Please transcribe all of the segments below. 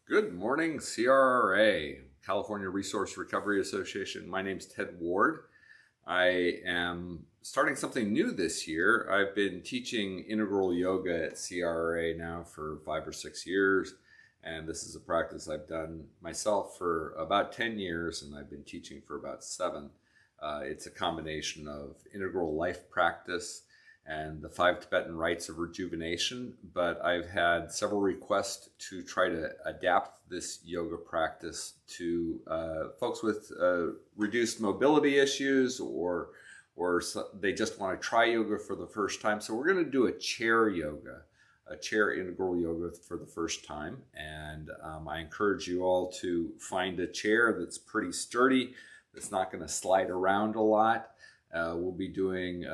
Good morning, CRRA, California Resource Recovery Association. My name's Ted Ward. I am starting something new this year. I've been teaching integral yoga at CRRA now for 5 or 6 years, and this is a practice I've done myself for about 10 years, and I've been teaching for about 7. It's a combination of integral life practice and the 5 Tibetan rites of rejuvenation, but I've had several requests to try to adapt this yoga practice to folks with reduced mobility issues, or they just want to try yoga for the first time. So we're going to do a chair yoga, a chair integral yoga for the first time, and I encourage you all to find a chair that's pretty sturdy, that's not going to slide around a lot. We'll be doing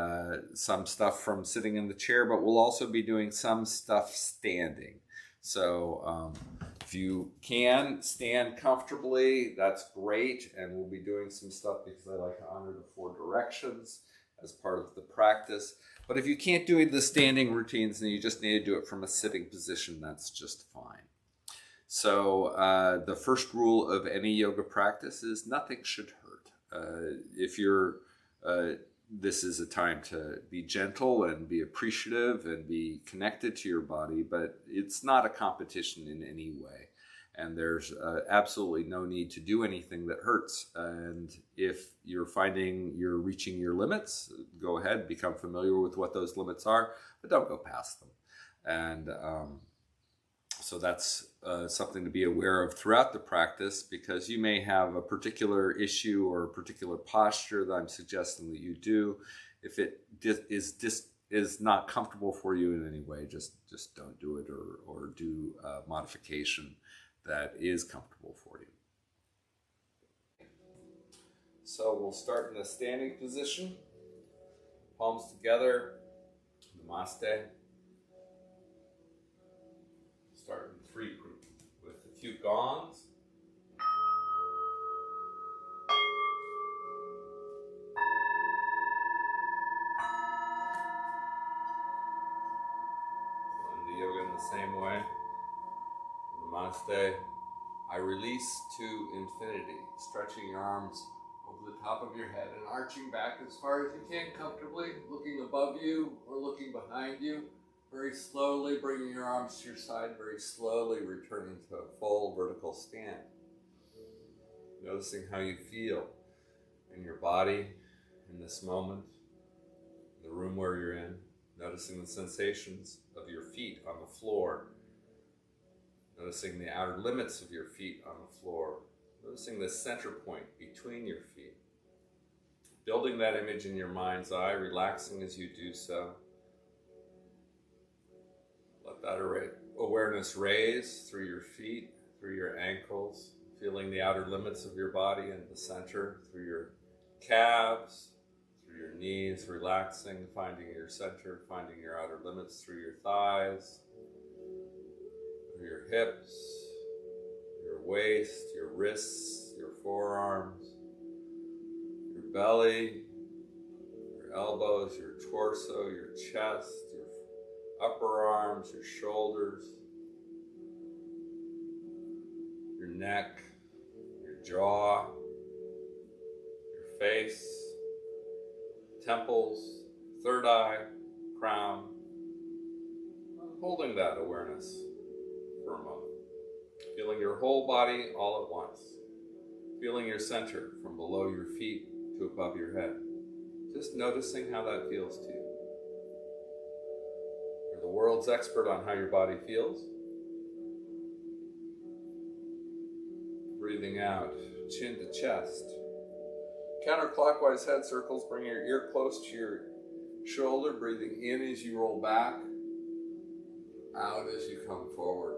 some stuff from sitting in the chair, but we'll also be doing some stuff standing. So if you can stand comfortably, that's great. And we'll be doing some stuff because I like to honor the 4 directions as part of the practice. But if you can't do the standing routines and you just need to do it from a sitting position, that's just fine. So the first rule of any yoga practice is nothing should hurt. This is a time to be gentle and be appreciative and be connected to your body, but it's not a competition in any way. And there's absolutely no need to do anything that hurts. And if you're finding you're reaching your limits, go ahead, become familiar with what those limits are, but don't go past them. And so that's something to be aware of throughout the practice, because you may have a particular issue or a particular posture that I'm suggesting that you do. If it is not comfortable for you in any way, just don't do it, or do a modification that is comfortable for you. So we'll start in a standing position, palms together, Namaste. Start in 3 with a few gongs. Learn the yoga in the same way. Namaste. I release to infinity, stretching your arms over the top of your head and arching back as far as you can comfortably, looking above you or looking behind you. Very slowly bringing your arms to your side, very slowly returning to a full vertical stand. Noticing how you feel in your body in this moment, the room where you're in. Noticing the sensations of your feet on the floor. Noticing the outer limits of your feet on the floor. Noticing the center point between your feet. Building that image in your mind's eye, relaxing as you do so. Let that awareness raise through your feet, through your ankles, feeling the outer limits of your body and the center, through your calves, through your knees, relaxing, finding your center, finding your outer limits through your thighs, through your hips, your waist, your wrists, your forearms, your belly, your elbows, your torso, your chest, your upper arms, your shoulders, your neck, your jaw, your face, temples, third eye, crown. Holding that awareness for a moment. Feeling your whole body all at once. Feeling your center from below your feet to above your head. Just noticing how that feels to you. The world's expert on how your body feels. Breathing out, chin to chest. Counterclockwise head circles, bring your ear close to your shoulder, breathing in as you roll back, out as you come forward.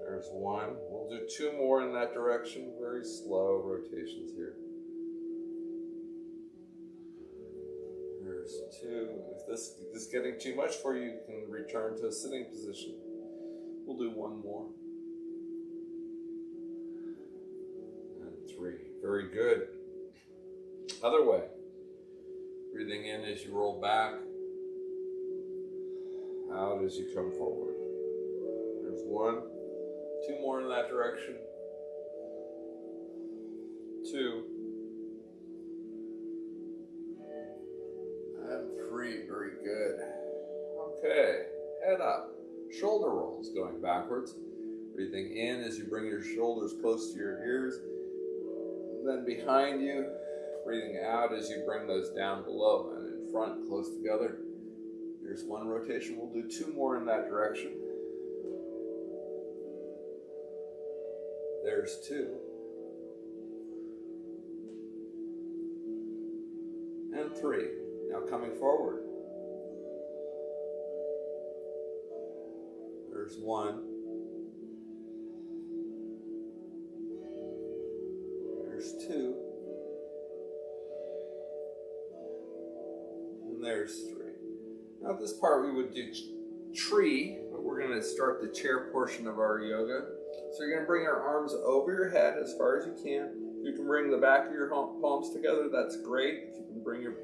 There's 1. We'll do 2 more in that direction, very slow rotations here. There's 2. If this is getting too much for you, you can return to a sitting position. We'll do 1 more. And 3. Very good. Other way. Breathing in as you roll back. Out as you come forward. There's 1, 2 more in that direction. 2. And 3. Very good. Okay, head up. Shoulder rolls going backwards. Breathing in as you bring your shoulders close to your ears. And then behind you, breathing out as you bring those down below and in front, close together. Here's 1 rotation. We'll do 2 more in that direction. There's 2. And 3. Now coming forward. There's 1. There's 2. And there's 3. Now at this part we would do tree, but we're going to start the chair portion of our yoga. So you're going to bring your arms over your head as far as you can. You can bring the back of your palms together, that's great. If you can bring your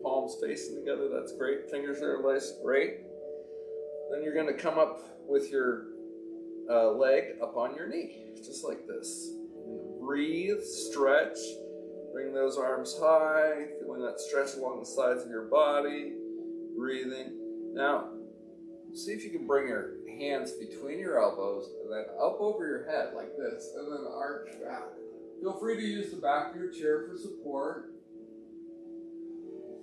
palms facing together, that's great. Fingers are nice, great. Then you're going to come up with your leg up on your knee, just like this. Breathe, stretch, bring those arms high, feeling that stretch along the sides of your body, breathing. Now, see if you can bring your hands between your elbows and then up over your head like this, and then arch back. Feel free to use the back of your chair for support.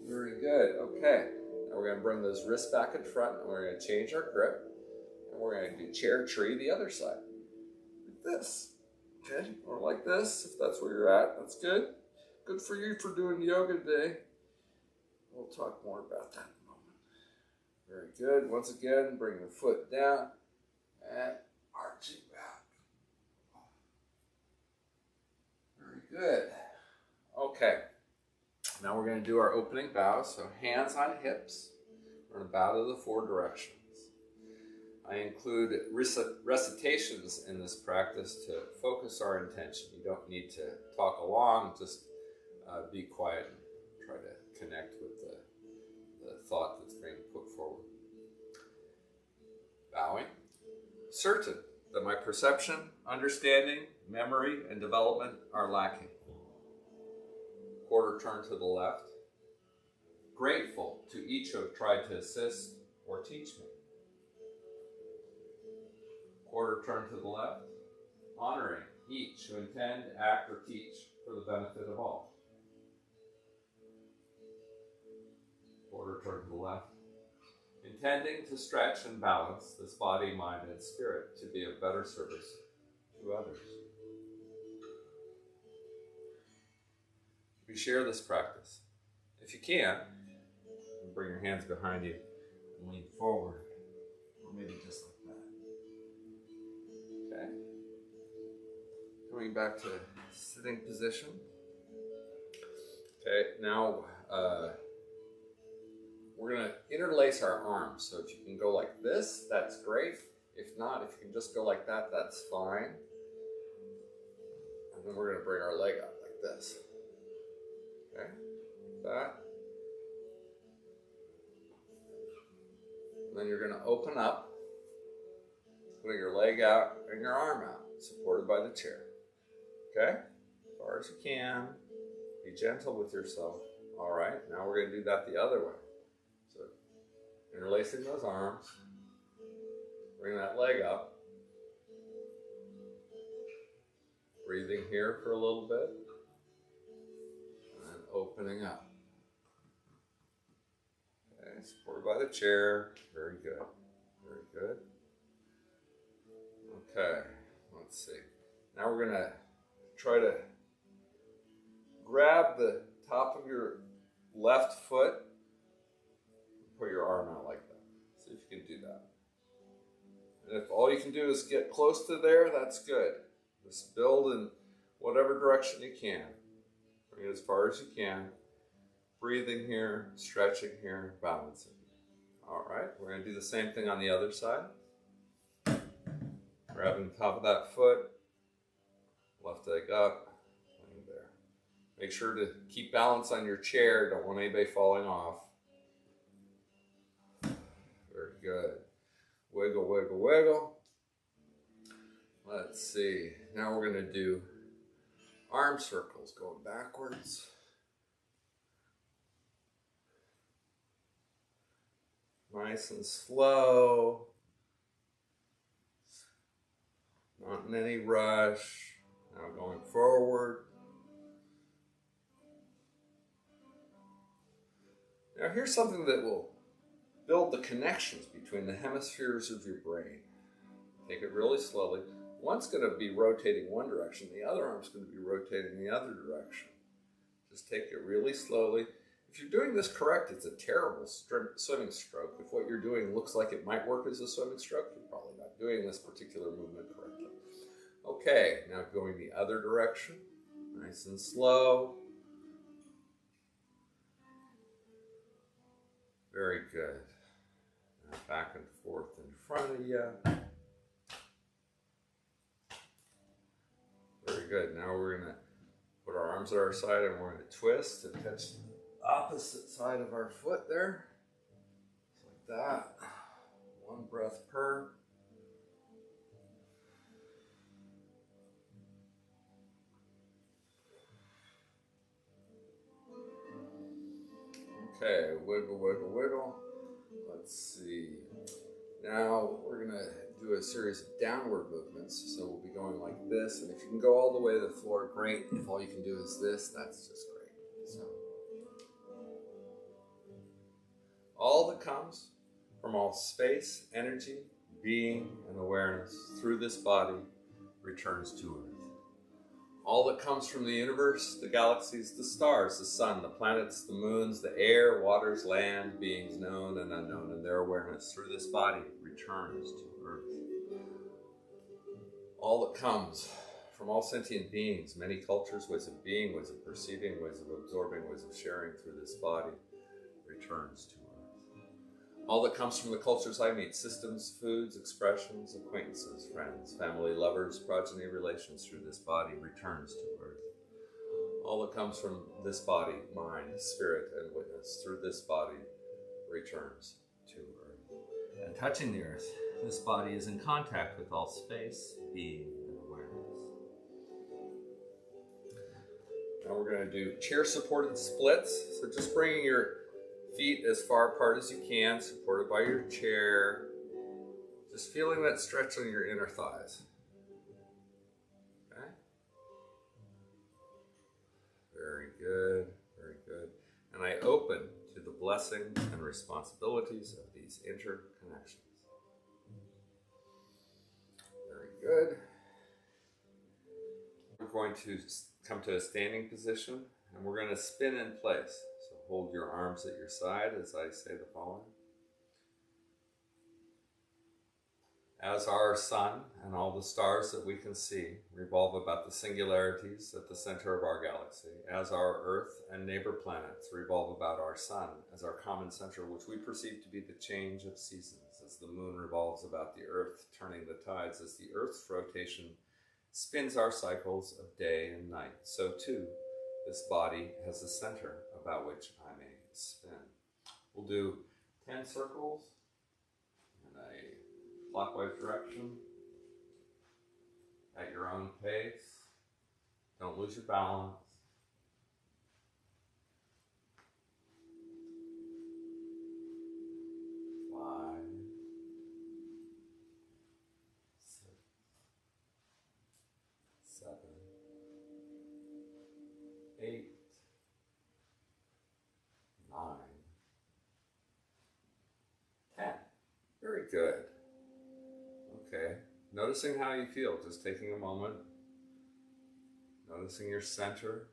Very good. Okay. Now we're going to bring those wrists back in front, and we're going to change our grip. And we're going to do chair tree the other side. Like this. Okay? Or like this, if that's where you're at. That's good. Good for you for doing yoga today. We'll talk more about that in a moment. Very good. Once again, bring your foot down and arching back. Very good. Okay. Now we're going to do our opening bow. So hands on hips. We're going to bow to the 4 directions. I include recitations in this practice to focus our intention. You don't need to talk along, just be quiet and try to connect with the thought that's being put forward. Bowing. Certain that my perception, understanding, memory, and development are lacking. Quarter turn to the left. Grateful to each who have tried to assist or teach me. Quarter turn to the left. Honoring each who intend, act, or teach for the benefit of all. Quarter turn to the left. Intending to stretch and balance this body, mind, and spirit to be of better service to others. We share this practice. If you can, bring your hands behind you and lean forward, or maybe just like that. Okay. Coming back to sitting position. Okay, now we're going to interlace our arms. So if you can go like this, that's great. If not, if you can just go like that, that's fine. And then we're going to bring our leg up like this. Okay, that. And then you're going to open up, putting your leg out and your arm out, supported by the chair. Okay, as far as you can. Be gentle with yourself. All right, now we're going to do that the other way. So, interlacing those arms, bring that leg up, breathing here for a little bit, and then opening up. Okay, supported by the chair. Very good. Very good. Okay, let's see. Now we're going to try to grab the top of your left foot and put your arm out like that. See if you can do that. And if all you can do is get close to there, that's good. Just build in whatever direction you can. Bring it as far as you can. Breathing here, stretching here, balancing. All right, we're going to do the same thing on the other side. Grabbing the top of that foot, left leg up, laying there. Make sure to keep balance on your chair. Don't want anybody falling off. Very good. Wiggle, wiggle, wiggle. Let's see. Now we're going to do arm circles going backwards. Nice and slow. Not in any rush. Now going forward. Now here's something that will build the connections between the hemispheres of your brain. Take it really slowly. One's going to be rotating one direction, the other arm's going to be rotating the other direction. Just take it really slowly. If you're doing this correct, it's a terrible swimming stroke. If what you're doing looks like it might work as a swimming stroke, you're probably not doing this particular movement correctly. Okay, now going the other direction, nice and slow. Very good. Now back and forth in front of you. Very good. Now we're going to put our arms at our side and we're going to twist and touch the opposite side of our foot there. Just like that. One breath per. Okay, wiggle, wiggle, wiggle. Let's see. Now we're going to do a series of downward movements. So we'll be going like this. And if you can go all the way to the floor, great. If all you can do is this, that's just great. So all that comes from all space, energy, being, and awareness through this body returns to Earth. All that comes from the universe, the galaxies, the stars, the sun, the planets, the moons, the air, waters, land, beings known and unknown, and their awareness through this body returns to Earth. All that comes from all sentient beings, many cultures, ways of being, ways of perceiving, ways of absorbing, ways of sharing through this body returns to Earth. All that comes from the cultures I meet, systems, foods, expressions, acquaintances, friends, family, lovers, progeny, relations through this body returns to Earth. All that comes from this body, mind, spirit, and witness through this body returns to Earth. And touching the Earth, this body is in contact with all space, being, and awareness. Now we're going to do chair-supported splits. So just bringing your feet as far apart as you can, supported by your chair. Just feeling that stretch on your inner thighs. Okay? Very good, very good. And I open to the blessings and responsibilities of these interconnections. Very good. We're going to come to a standing position and we're going to spin in place. Hold your arms at your side as I say the following. As our sun and all the stars that we can see revolve about the singularities at the center of our galaxy, as our Earth and neighbor planets revolve about our sun as our common center, which we perceive to be the change of seasons, as the moon revolves about the Earth, turning the tides, as the Earth's rotation spins our cycles of day and night, so too this body has a center about which I may spin. We'll do 10 circles in a clockwise direction at your own pace. Don't lose your balance. 5, 6, 7, 8, 9, 10. Very good. Okay. Noticing how you feel, just taking a moment. Noticing your center,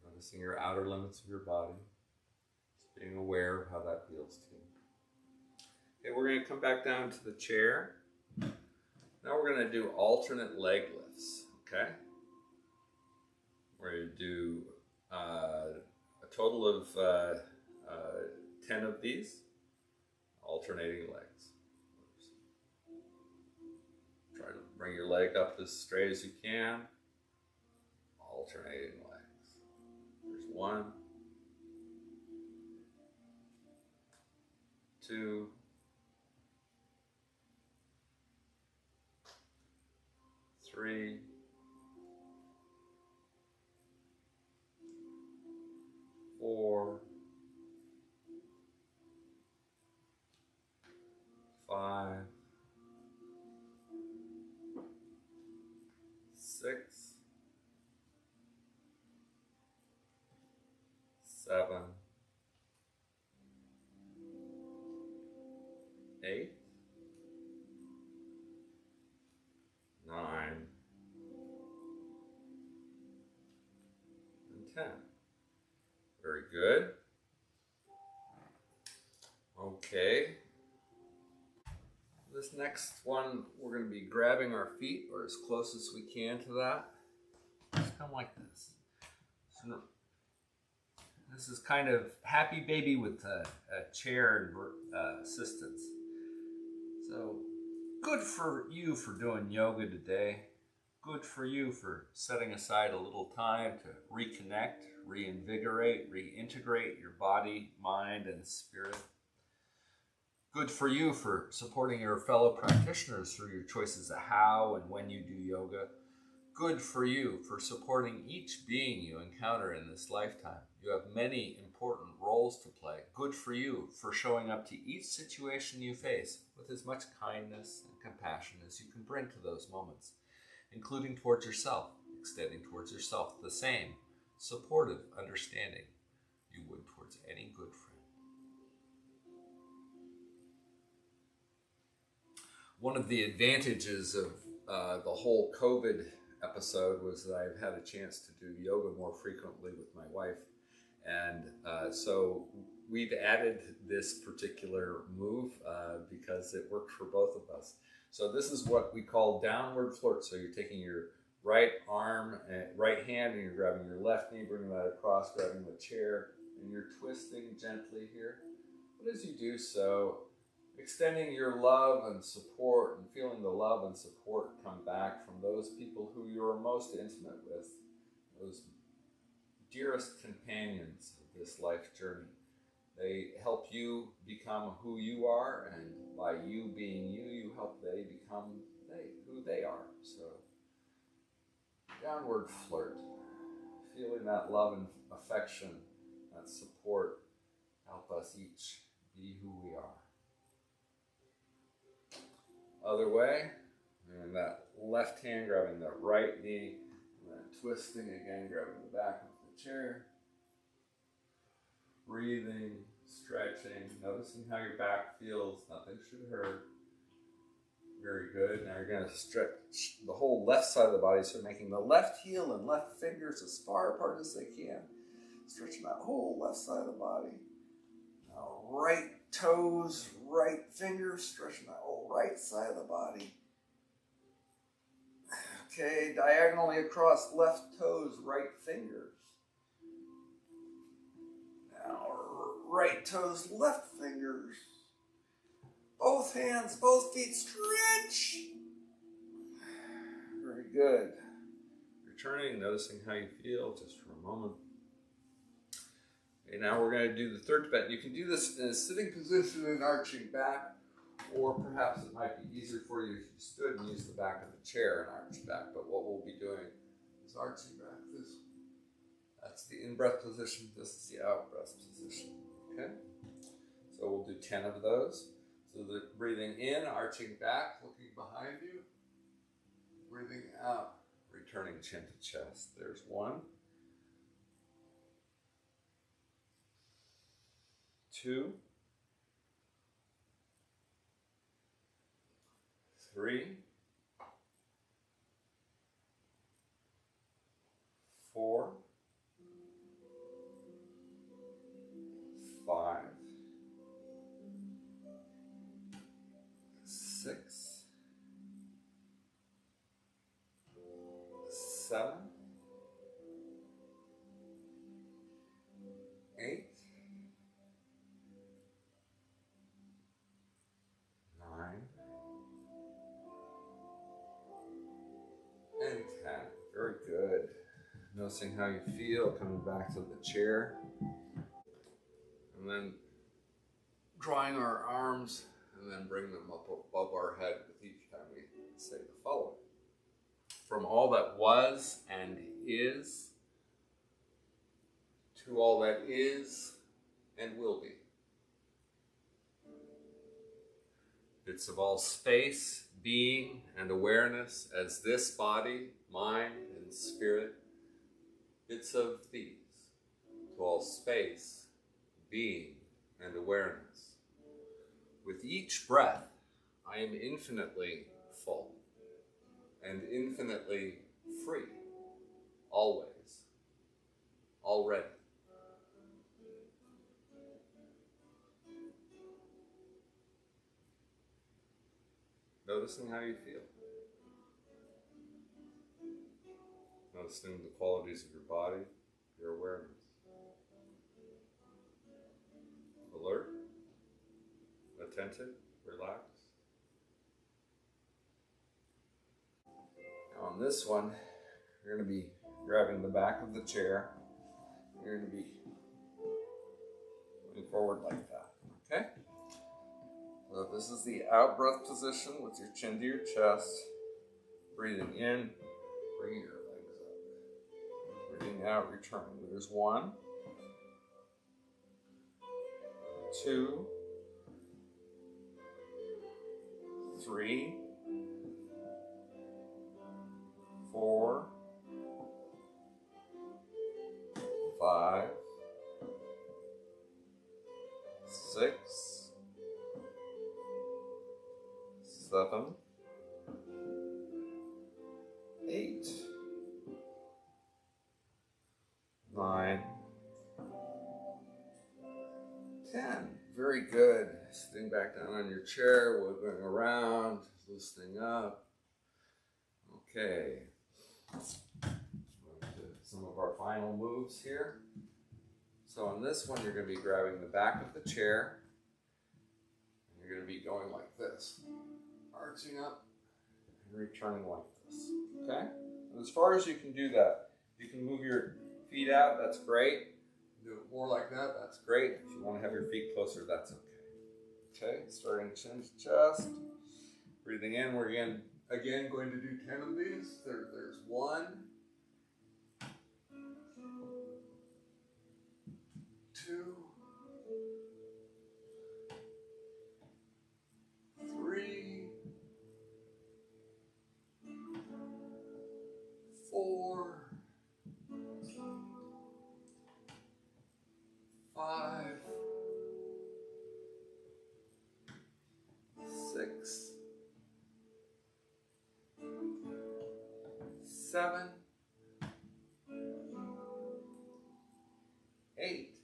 noticing your outer limits of your body. Just being aware of how that feels to you. Okay, we're going to come back down to the chair. Now we're going to do alternate leg lifts, okay? We're going to do a total of 10 of these, alternating legs. Try to bring your leg up as straight as you can, alternating legs. There's 1, 2, 3, 3, 4, 5, 6, 7, 8, 9, and 10. Very good. Okay. This next one, we're going to be grabbing our feet, or as close as we can to that. Just come like this. So this is kind of happy baby with a chair and assistance. So good for you for doing yoga today. Good for you for setting aside a little time to reconnect, reinvigorate, reintegrate your body, mind, and spirit. Good for you for supporting your fellow practitioners through your choices of how and when you do yoga. Good for you for supporting each being you encounter in this lifetime. You have many important roles to play. Good for you for showing up to each situation you face with as much kindness and compassion as you can bring to those moments, including towards yourself, extending towards yourself the same supportive understanding you would towards any good friend. One of the advantages of the whole COVID episode was that I've had a chance to do yoga more frequently with my wife. And so we've added this particular move because it worked for both of us. So this is what we call downward flirt. So you're taking your right arm, right hand, and you're grabbing your left knee, bringing that across, grabbing the chair, and you're twisting gently here. But as you do so, extending your love and support and feeling the love and support come back from those people who you're most intimate with, those dearest companions of this life journey. They help you become who you are, and by you being you, you help they become who they are. So, downward flirt, feeling that love and affection, that support, help us each be who we are. Other way, and that left hand grabbing the right knee, and then twisting again, grabbing the back of the chair. Breathing, stretching, noticing how your back feels, nothing should hurt. Very good. Now you're going to stretch the whole left side of the body, so making the left heel and left fingers as far apart as they can. Stretching that whole left side of the body. Now right toes, right fingers, stretching that whole right side of the body. Okay, diagonally across left toes, right fingers. Now right toes, left fingers. Both hands, both feet, stretch. Very good. Returning, noticing how you feel just for a moment. Okay, now we're going to do the third Tibetan. You can do this in a sitting position and arching back, or perhaps it might be easier for you if you stood and used the back of the chair and arched back. But what we'll be doing is arching back this way. That's the in-breath position. This is the out-breath position. Okay? So we'll do 10 of those. So the breathing in, arching back, looking behind you. Breathing out, returning chin to chest. There's 1. 2. 3. 4. 5. 6. 7. 8. 9. And 10. Very good. Noticing how you feel, coming back to the chair. And then drawing our arms and then bring them up above our head with each time we say the following. from all that was and is to all that is and will be. Bits of all space, being, and awareness as this body, mind, and spirit. Bits of these to all space, being, and awareness. With each breath, I am infinitely full and infinitely free, always, already. Noticing how you feel. Noticing the qualities of your body, your awareness. Alert, attentive, relaxed. Now on this one, you're going to be grabbing the back of the chair. You're going to be moving forward like that, okay? So this is the out-breath position with your chin to your chest. Breathing in, bringing your legs up. Breathing out, returning. There's 1, 2, 3, 4, 5, 6, 7, 8, 9, 10. Very good. Sitting back down on your chair, wiggling around, loosening up. Okay. Some of our final moves here. So on this one, you're going to be grabbing the back of the chair. And you're going to be going like this. Arching up and returning like this. Okay? And as far as you can do that, you can move your feet out, that's great. Do it more like that, that's great. If you want to have your feet closer, that's okay. Okay, starting chin to chest. Breathing in, we're again going to do 10 of these. There's 1, 2, 3, 4, 5, 6, 7, 8,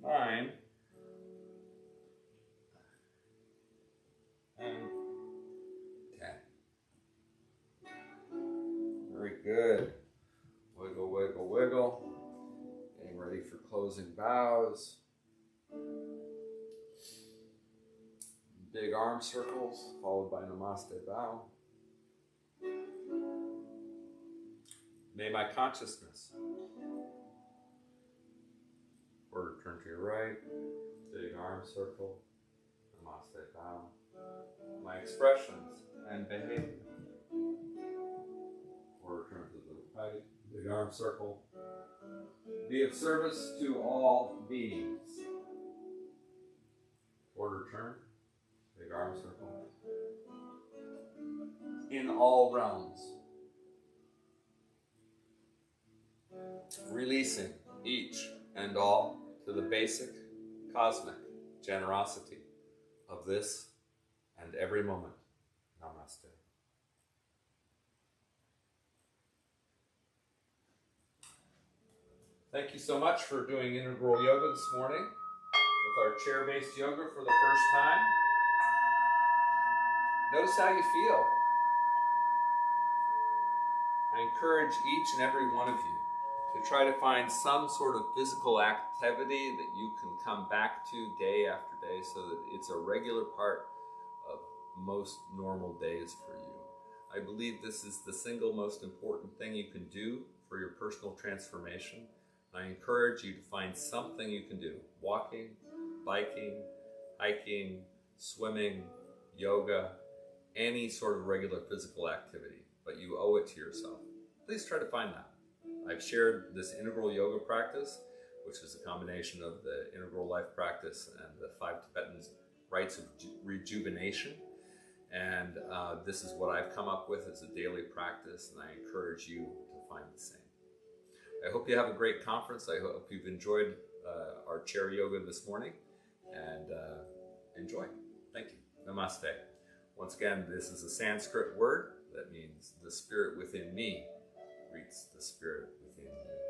9, and 10. Very good. Wiggle, wiggle, wiggle. Getting ready for closing bows. Big arm circles, followed by Namaste bow. May my consciousness, or turn to your right, big arm circle, Namaste bow. My expressions and behavior, or turn to the right, big arm circle, be of service to all beings. Quarter turn, big arm circle, in all realms. Releasing each and all to the basic cosmic generosity of this and every moment. Namaste. Thank you so much for doing integral yoga this morning with our chair-based yoga for the first time. Notice how you feel. I encourage each and every one of you to try to find some sort of physical activity that you can come back to day after day so that it's a regular part of most normal days for you. I believe this is the single most important thing you can do for your personal transformation. I encourage you to find something you can do. Walking, biking, hiking, swimming, yoga, any sort of regular physical activity, but you owe it to yourself, please try to find that. I've shared this integral yoga practice, which is a combination of the integral life practice and the 5 Tibetan rites of rejuvenation. And this is what I've come up with as a daily practice, and I encourage you to find the same. I hope you have a great conference. I hope you've enjoyed our chair yoga this morning, and enjoy. Thank you. Namaste. Once again, this is a Sanskrit word that means the spirit within me greets the spirit within you.